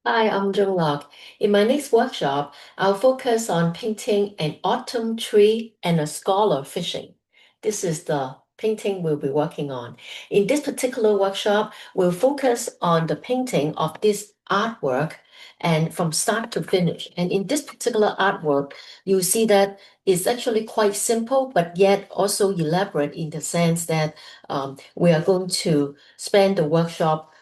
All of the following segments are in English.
Hi, I'm Joan Lok. In my next workshop, I'll focus on painting an autumn tree and a scholar fishing. This is the painting we'll be working on. In this particular workshop, we'll focus on the painting of this artwork and from start to finish. And in this particular artwork, you see that it's actually quite simple, but yet also elaborate in the sense that we are going to spend the workshop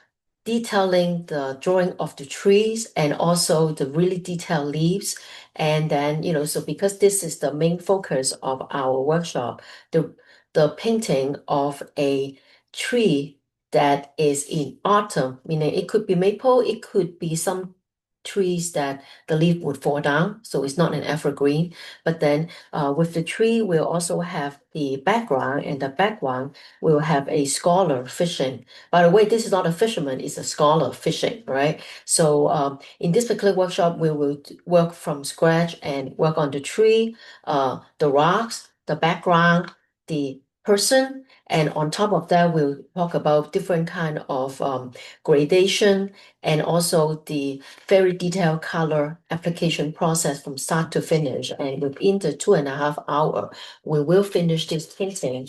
detailing the drawing of the trees and also the really detailed leaves. And then, so because this is the main focus of our workshop, the painting of a tree that is in autumn, meaning it could be maple, it could be some trees that the leaf would fall down, so it's not an evergreen. But then with the tree, we'll also have the background, and the background will have a scholar fishing. By the way, this is not a fisherman, it's a scholar fishing, right? So in this particular workshop, we will work from scratch and work on the tree, the rocks, the background, the person, and on top of that, we'll talk about different kind of gradation and also the very detailed color application process from start to finish. And within the 2.5 hours, we will finish this painting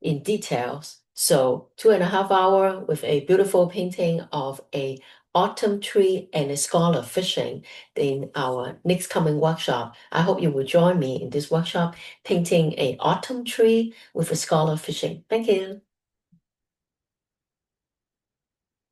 in details. So 2.5 hours with a beautiful painting of a autumn tree and a scholar fishing in our next coming workshop. I hope you will join me in this workshop painting a autumn tree with a scholar fishing. Thank you.